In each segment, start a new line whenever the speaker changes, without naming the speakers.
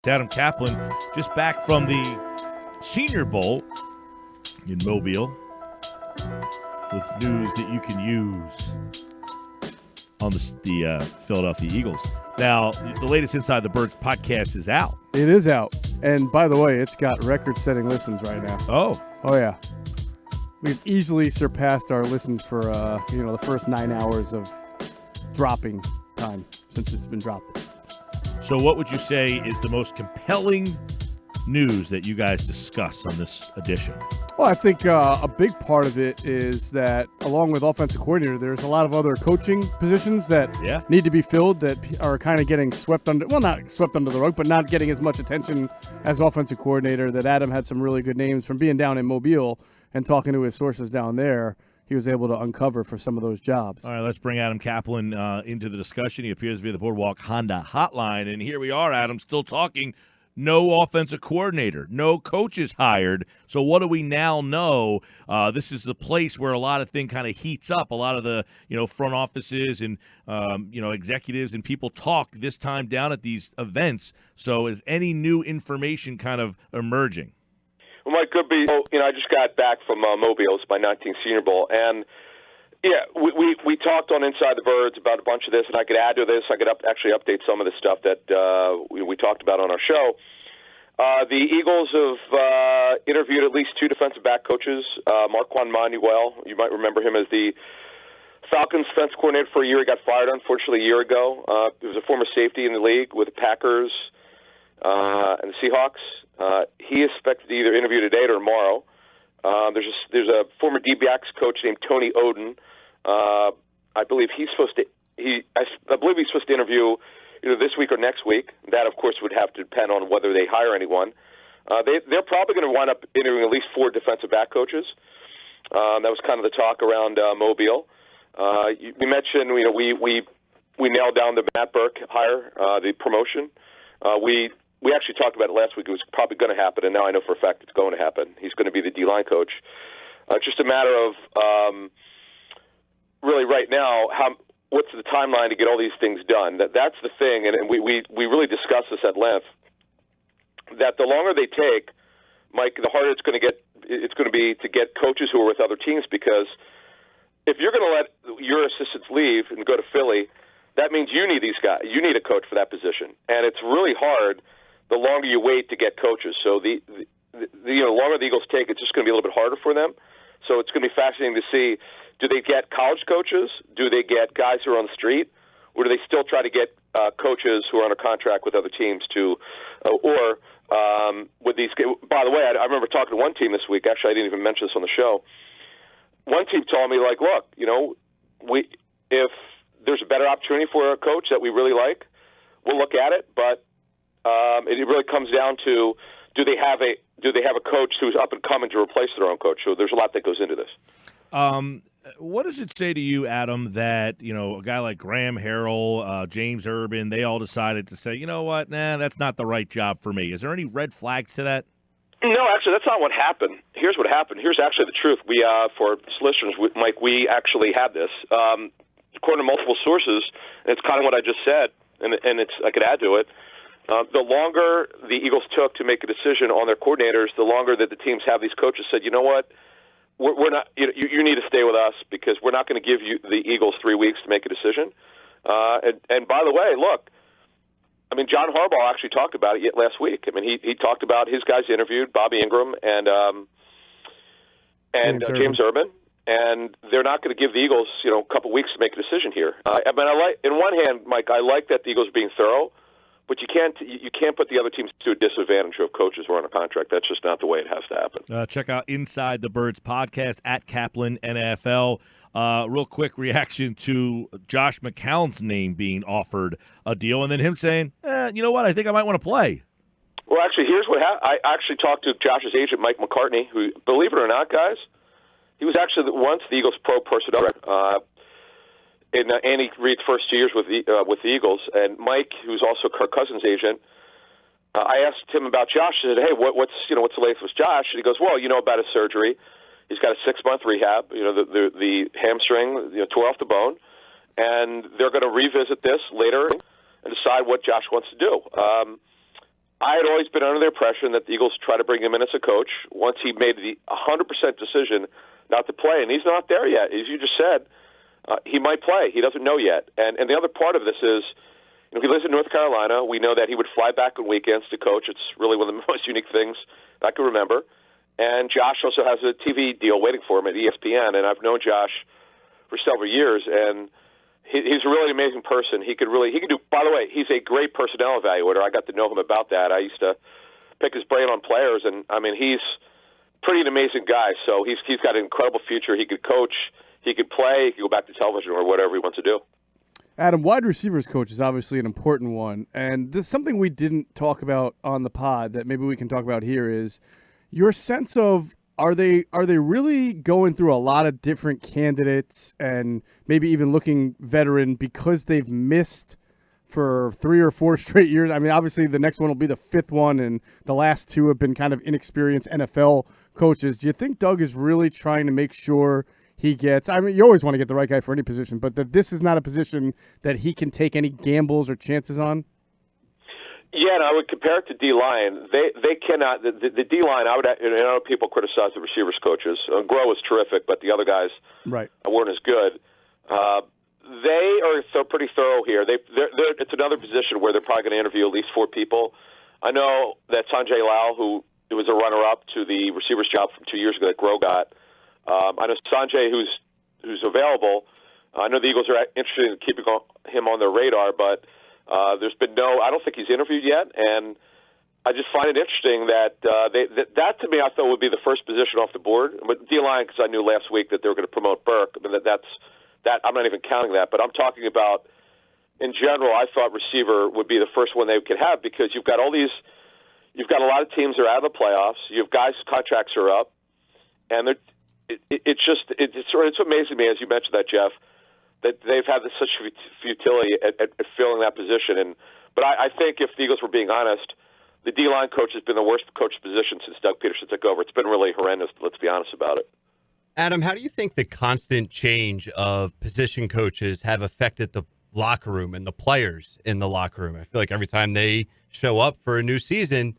It's Adam Caplan, just back from the Senior Bowl in Mobile with news that you can use on the Philadelphia Eagles. Now, the latest Inside the Birds podcast is out.
It is out. And by the way, it's got record-setting listens right now.
Oh,
yeah. We've easily surpassed our listens for, the first 9 hours of dropping time since it's been dropped.
So what would you say is the most compelling news that you guys discuss on this edition?
Well, I think a big part of it is that, along with offensive coordinator, there's a lot of other coaching positions that need to be filled that are kind of getting swept under, well, not swept under the rug, but not getting as much attention as offensive coordinator. That Adam had some really good names from being down in Mobile and talking to his sources down there. He was able to uncover for some of those jobs.
All right, let's bring Adam Caplan into the discussion. He appears via the Boardwalk Honda hotline. And here we are, Adam, still talking. No offensive coordinator, no coaches hired. So what do we now know? This is the place where a lot of things kind of heats up. A lot of the front offices and executives and people talk this time down at these events. So is any new information kind of emerging?
Well, Mike, could be. I just got back from Mobile. It's my 19th Senior Bowl, and we talked on Inside the Birds about a bunch of this, and I could add to this. I could actually update some of the stuff that we talked about on our show. The Eagles have interviewed at least two defensive back coaches. Marquand Manuel, you might remember him as the Falcons defense coordinator for a year. He got fired, unfortunately, a year ago. He was a former safety in the league with the Packers and the Seahawks. He is expected to either interview today or tomorrow. There's a former DBX coach named Tony Oden. I believe he's supposed to interview either this week or next week. That, of course, would have to depend on whether they hire anyone. They're probably going to wind up interviewing at least 4 defensive back coaches. That was kind of the talk around Mobile. You mentioned we nailed down the Matt Burke hire, the promotion. We actually talked about it last week. It was probably going to happen, and now I know for a fact it's going to happen. He's going to be the D-line coach. It's just a matter of really right now, what's the timeline to get all these things done? That's the thing, and we really discussed this at length, that the longer they take, Mike, the harder it's going to be to get coaches who are with other teams, because if you're going to let your assistants leave and go to Philly, that means you need these guys. You need a coach for that position, and it's really hard the longer you wait to get coaches. So the longer the Eagles take, it's just going to be a little bit harder for them. So it's going to be fascinating to see, do they get college coaches? Do they get guys who are on the street? Or do they still try to get coaches who are under contract with other teams with these? By the way, I remember talking to one team this week. Actually, I didn't even mention this on the show. One team told me, look, if there's a better opportunity for a coach that we really like, we'll look at it, but it really comes down to, do they have a coach who's up and coming to replace their own coach? So there's a lot that goes into this.
What does it say to you, Adam, that a guy like Graham Harrell, James Urban, they all decided to say, you know what, that's not the right job for me? Is there any red flags to that?
No, actually, that's not what happened. Here's what happened. Here's actually the truth. We, for listeners, Mike, we actually had this. According to multiple sources, and it's kind of what I just said, and I could add to it. The longer the Eagles took to make a decision on their coordinators, the longer that the teams have these coaches said, you know what, we're not. You need to stay with us, because we're not going to give you the Eagles 3 weeks to make a decision. And by the way, look, I mean, John Harbaugh actually talked about it last week. I mean, he talked about his guys interviewed, Bobby Ingram and James Urban. And they're not going to give the Eagles, a couple weeks to make a decision here. I like, in one hand, Mike, I like that the Eagles are being thorough, but you can't put the other teams to a disadvantage of coaches who are on a contract. That's just not the way it has to happen.
Check out Inside the Birds podcast at Caplan NFL. Real quick reaction to Josh McCown's name being offered a deal, and then him saying, you know what, I think I might want to play.
Well, actually, here's what happened. I actually talked to Josh's agent, Mike McCartney, who, believe it or not, guys, he was actually once the Eagles' pro personnel director in Andy Reid's first 2 years with the Eagles. And Mike, who's also Kirk Cousins' agent, I asked him about Josh. I said, "Hey, what's the latest with Josh?" And he goes, "Well, about his surgery. He's got a 6-month rehab. The hamstring, tore off the bone, and they're going to revisit this later and decide what Josh wants to do." I had always been under the impression that the Eagles try to bring him in as a coach once he made the 100% decision not to play, and he's not there yet. As you just said, he might play. He doesn't know yet. And the other part of this is, he lives in North Carolina. We know that he would fly back on weekends to coach. It's really one of the most unique things I can remember. And Josh also has a TV deal waiting for him at ESPN, and I've known Josh for several years, and he's a really amazing person. He could do. By the way, he's a great personnel evaluator. I got to know him about that. I used to pick his brain on players, and he's pretty an amazing guy. So he's got an incredible future. He could coach, he could play, he could go back to television or whatever he wants to do.
Adam, wide receivers coach is obviously an important one, and this is something we didn't talk about on the pod that maybe we can talk about here is your sense of are they really going through a lot of different candidates and maybe even looking veteran because they've missed for 3 or 4 straight years? Obviously the next one will be the 5th one, and the last 2 have been kind of inexperienced NFL coaches. Do you think Doug is really trying to make sure he gets, you always want to get the right guy for any position, but that this is not a position that he can take any gambles or chances on?
Yeah, and I would compare it to D-line. They cannot, the D-line, I know people criticize the receivers coaches. Groh was terrific, but the other guys weren't as good. They're pretty thorough here. It's another position where they're probably going to interview at least 4 people. I know that Sanjay Lal, who was a runner-up to the receivers job from 2 years ago that Groh got, I know Sanjay, who's available. I know the Eagles are interested in keeping him on their radar, but there's been I don't think he's interviewed yet, and I just find it interesting that that to me I thought would be the first position off the board. But D-line, because I knew last week that they were going to promote Burke. That's I'm not even counting that, but I'm talking about in general. I thought receiver would be the first one they could have because you've got a lot of teams that are out of the playoffs. You have guys' contracts are up, and it's amazing to me, as you mentioned that, Jeff, that they've had such futility at filling that position. But I think if the Eagles were being honest, the D-line coach has been the worst coach position since Doug Peterson took over. It's been really horrendous, let's be honest about it.
Adam, how do you think the constant change of position coaches have affected the locker room and the players in the locker room? I feel like every time they show up for a new season,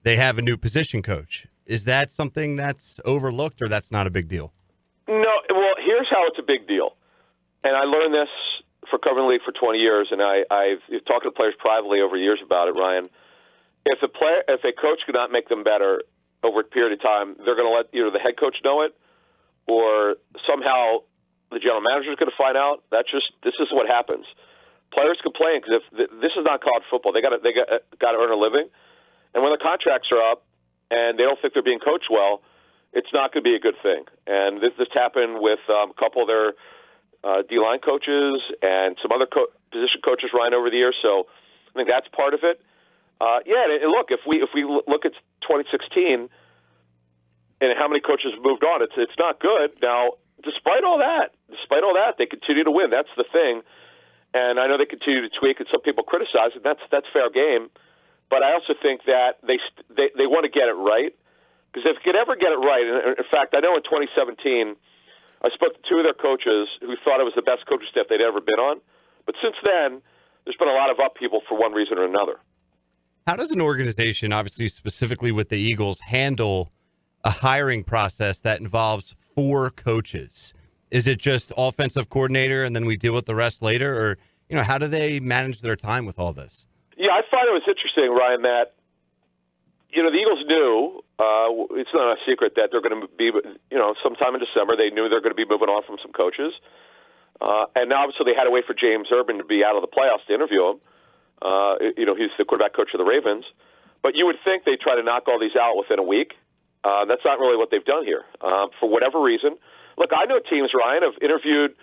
they have a new position coach. Is that something that's overlooked or that's not a big deal?
No, well, here's how it's a big deal. And I learned this for covering the league for 20 years, and I've talked to players privately over years about it, Ryan. If a coach could not make them better over a period of time, they're going to let either the head coach know it or somehow the general manager is going to find out. This is what happens. Players complain because if this is not college football, they got to earn a living, and when the contracts are up and they don't think they're being coached well, it's not going to be a good thing. And this happened with a couple of their D-line coaches and some other position coaches, Ryan, over the years. So I think that's part of it. And look, if we look at 2016 and how many coaches have moved on, it's not good. Now, despite all that, they continue to win. That's the thing. And I know they continue to tweak, and some people criticize it. That's fair game. But I also think that they want to get it right, because if they could ever get it right, and in fact, I know in 2017. I spoke to 2 of their coaches who thought it was the best coaching staff they'd ever been on. But since then, there's been a lot of upheaval for one reason or another.
How does an organization, obviously specifically with the Eagles, handle a hiring process that involves 4 coaches? Is it just offensive coordinator and then we deal with the rest later? Or, how do they manage their time with all this?
Yeah, I find it was interesting, Ryan, that, the Eagles knew, it's not a secret that they're going to be, sometime in December, they knew they're going to be moving on from some coaches. And now, obviously, they had to wait for James Urban to be out of the playoffs to interview him. He's the quarterback coach of the Ravens. But you would think they'd try to knock all these out within a week. That's not really what they've done here. For whatever reason. Look, I know teams, Ryan, have interviewed,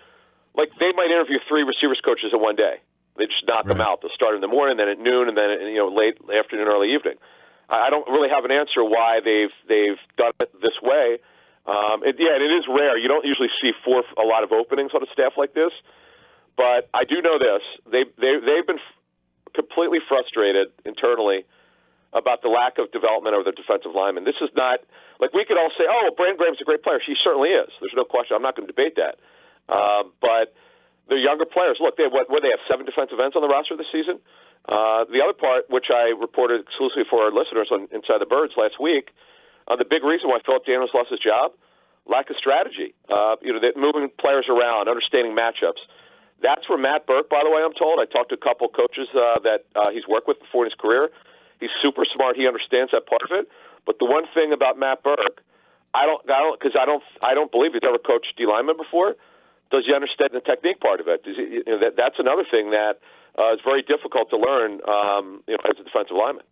they might interview 3 receivers coaches in one day. They just knock them out. They'll start in the morning, then at noon, and then late afternoon, early evening. I don't really have an answer why they've done it this way. It is rare. You don't usually see a lot of openings on a staff like this. But I do know this: they've been completely frustrated internally about the lack of development of their defensive linemen. This is not we could all say, "Oh, Brandon Graham's a great player." She certainly is. There's no question. I'm not going to debate that. But they're younger players. Look, they have 7 defensive ends on the roster this season. The other part, which I reported exclusively for our listeners on Inside the Birds last week, the big reason why Philip Daniels lost his job, lack of strategy. That moving players around, understanding matchups. That's where Matt Burke, by the way, I'm told. I talked to a couple coaches that he's worked with before in his career. He's super smart. He understands that part of it. But the one thing about Matt Burke, I don't believe he's ever coached D lineman before. Does he understand the technique part of it? That's another thing that is very difficult to learn, as a defensive lineman.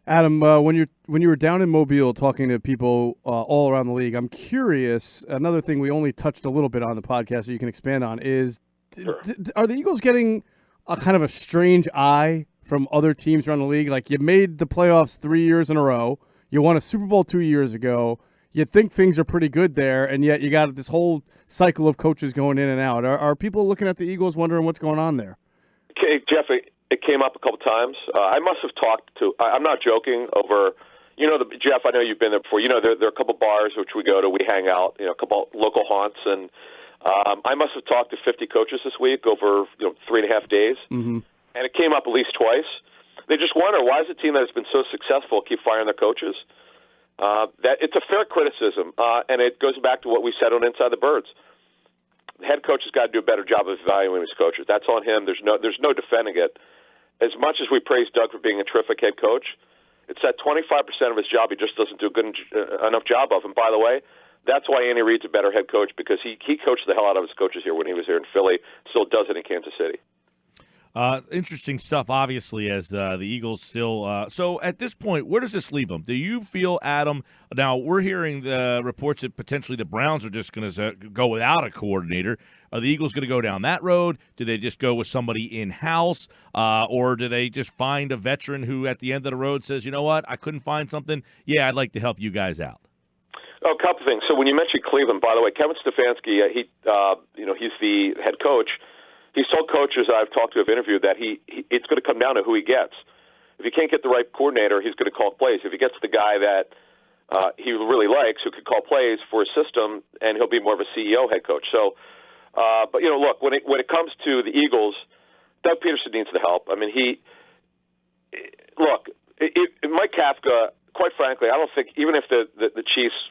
Adam, when you were down in Mobile talking to people all around the league, I'm curious. Another thing we only touched a little bit on the podcast that you can expand on is:
Sure.
Are the Eagles getting a kind of a strange eye from other teams around the league? Like, you made the playoffs 3 years in a row, you won a Super Bowl 2 years ago. You think things are pretty good there, and yet you got this whole cycle of coaches going in and out. Are people looking at the Eagles wondering what's going on there?
Okay, Jeff, it came up a couple times. I must have talked to – I'm not joking over – Jeff, I know you've been there before. There are a couple bars which we go to. We hang out, a couple local haunts. And I must have talked to 50 coaches this week over 3.5 days.
Mm-hmm.
And it came up at least twice. They just wonder, why is a team that has been so successful keep firing their coaches? That it's a fair criticism, and it goes back to what we said on Inside the Birds. The head coach has got to do a better job of evaluating his coaches. That's on him. There's no defending it. As much as we praise Doug for being a terrific head coach, it's that 25% of his job he just doesn't do a good enough job of. And by the way, that's why Andy Reid's a better head coach, because he coached the hell out of his coaches here when he was here in Philly. Still does it in Kansas City.
Interesting stuff, obviously, as the Eagles still so at this point, where does this leave them? Do you feel, Adam, now we're hearing the reports that potentially the Browns are just going to go without a coordinator. Are the Eagles going to go down that road? Do they just go with somebody in-house? Or do they just find a veteran who at the end of the road says, you know what, I couldn't find something? Yeah, I'd like to help you guys out.
Oh, a couple things. So when you mentioned Cleveland, by the way, Kevin Stefanski, he's the head coach. He's told coaches I've talked to, have interviewed, that it's going to come down to who he gets. If he can't get the right coordinator, he's going to call plays. If he gets the guy that he really likes, who could call plays for his system, and he'll be more of a CEO head coach. So, but look, when it comes to the Eagles, Doug Peterson needs the help. I mean, Mike Kafka, quite frankly, I don't think, even if the Chiefs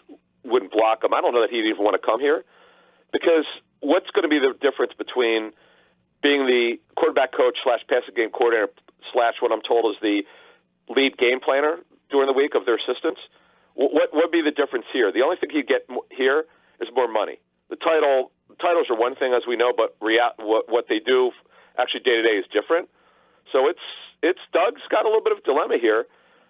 wouldn't block him, I don't know that he'd even want to come here, because what's going to be the difference between being the quarterback coach / passing game coordinator / what I'm told is the lead game planner during the week of their assistants? What would be the difference here? The only thing he'd get here is more money. The titles are one thing, as we know, but what they do actually day to day is different. So it's Doug's got a little bit of a dilemma here,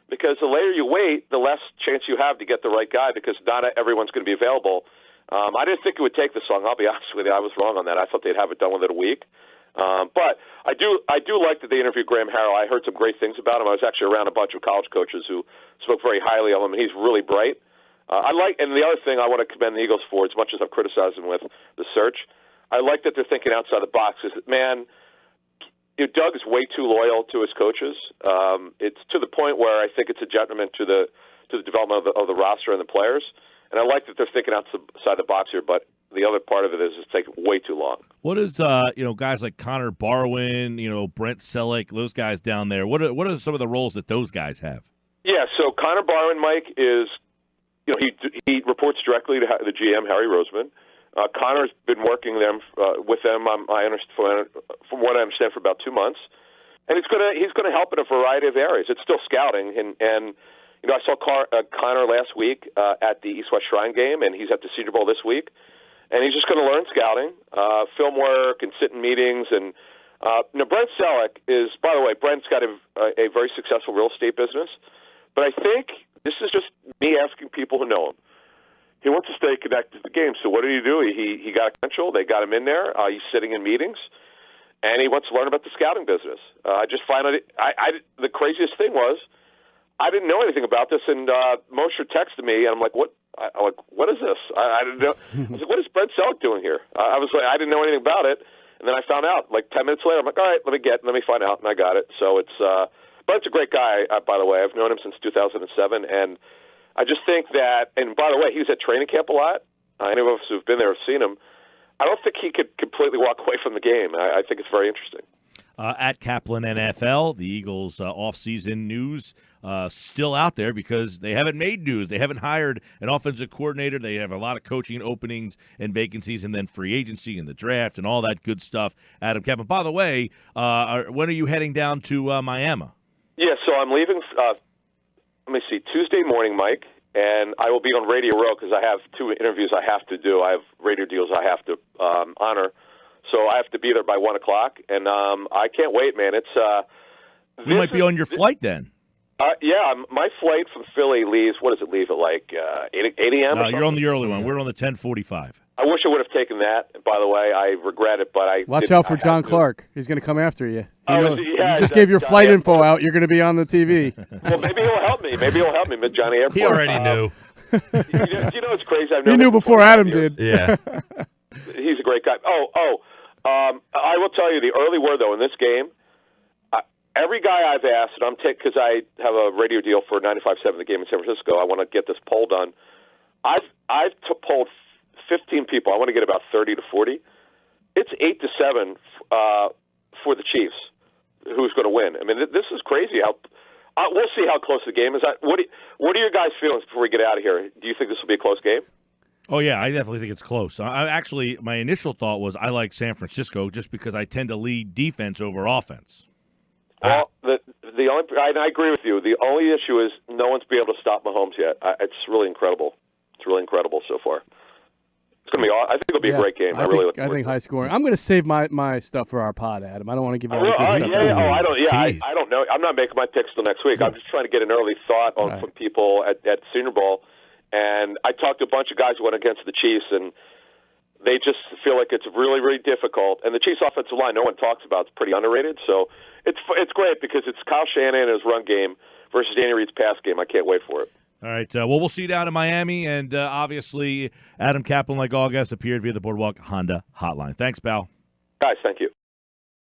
because the later you wait, the less chance you have to get the right guy, because not everyone's going to be available. I didn't think it would take this long. I'll be honest with you, I was wrong on that. I thought they'd have it done within a week. But I do like that they interviewed Graham Harrell. I heard some great things about him. I was actually around a bunch of college coaches who spoke very highly of him, and he's really bright. And the other thing I want to commend the Eagles for, as much as I've criticized them with the search, I like that they're thinking outside the box. Is that, man, Doug is way too loyal to his coaches. It's to the point where I think it's a detriment to the development of the roster and the players. And I like that they're thinking outside the box here, but the other part of it is it's taking way too long.
What is guys like Connor Barwin, Brent Selleck, those guys down there? What are some of the roles that those guys have? Yeah,
so Connor Barwin, Mike, is he reports directly to the GM Harry Roseman. Connor's been working with them. I understand, from what I understand, for about 2 months, and he's going to help in a variety of areas. It's still scouting, and I saw Connor last week at the East-West Shrine game, and he's at the Senior Bowl this week. And he's just going to learn scouting, film work, and sit in meetings. And Brent Selleck is, by the way, Brent's got a very successful real estate business. But I think this is just me asking people who know him. He wants to stay connected to the game. So what did he do? He got a credential. They got him in there. He's sitting in meetings, and he wants to learn about the scouting business. I just find it. The craziest thing was, I didn't know anything about this, and Mosher texted me, and I'm like, "What? What is this?" I didn't know. I was like, "What is Brent Selleck doing here?" I was like, I didn't know anything about it, and then I found out like 10 minutes later. I'm like, "All right, let me find out," and I got it. So it's Brent's a great guy, by the way. I've known him since 2007, and I just think that. And by the way, he was at training camp a lot. Any of us who've been there have seen him. I don't think he could completely walk away from the game. I think it's very interesting.
at Caplan NFL. The Eagles' offseason news still out there because they haven't made news. They haven't hired an offensive coordinator. They have a lot of coaching openings and vacancies, and then free agency and the draft and all that good stuff. Adam Caplan. By the way, when are you heading down to Miami?
Yeah, so I'm leaving. Let me see, Tuesday morning, Mike, and I will be on Radio Row because I have 2 interviews I have to do. I have radio deals I have to honor. So I have to be there by 1 o'clock, and I can't wait, man.
We might be on your flight then.
Yeah, my flight from Philly leaves. What does it leave at 8 a.m.?
No, you're on the early one. We're on the 10:45.
I wish I would have taken that. By the way, I regret it, but I
watch out for John Clark. He's going to come after you.
You
just gave your flight info out. You're going to be on the TV.
Well, maybe he'll help me. Maybe he'll help me, Johnny Airport.
He already knew.
You know, it's crazy.
He knew before Adam did.
Yeah.
He's a great guy. I will tell you the early word, though, in this game, every guy I've asked, and because I have a radio deal for 95.7 The Game in San Francisco, I want to get this poll done. I've polled 15 people. I want to get about 30 to 40. It's 8-7 for the Chiefs. Who's going to win? I mean, this is crazy. We'll see how close the game is. What are your guys' feelings before we get out of here? Do you think this will be a close game?
Oh, yeah, I definitely think it's close. Actually, my initial thought was I like San Francisco just because I tend to lead defense over offense.
Well, I agree with you. The only issue is no one's been able to stop Mahomes yet. It's really incredible. It's really incredible so far. It's gonna be. I think it'll be a great game. I
think high scoring. I'm going to save my stuff for our pod, Adam. I don't want to give you
I don't know. I'm not making my picks till next week. I'm just trying to get an early thought from people at Senior Bowl. And I talked to a bunch of guys who went against the Chiefs, and they just feel like it's really, really difficult. And the Chiefs' offensive line, no one talks about. It's pretty underrated. So it's great because it's Kyle Shanahan and his run game versus Danny Reed's pass game. I can't wait for it.
All right. Well, we'll see you down in Miami. And obviously, Adam Caplan, like all guests, appeared via the Boardwalk Honda hotline. Thanks, pal.
Guys, thank you.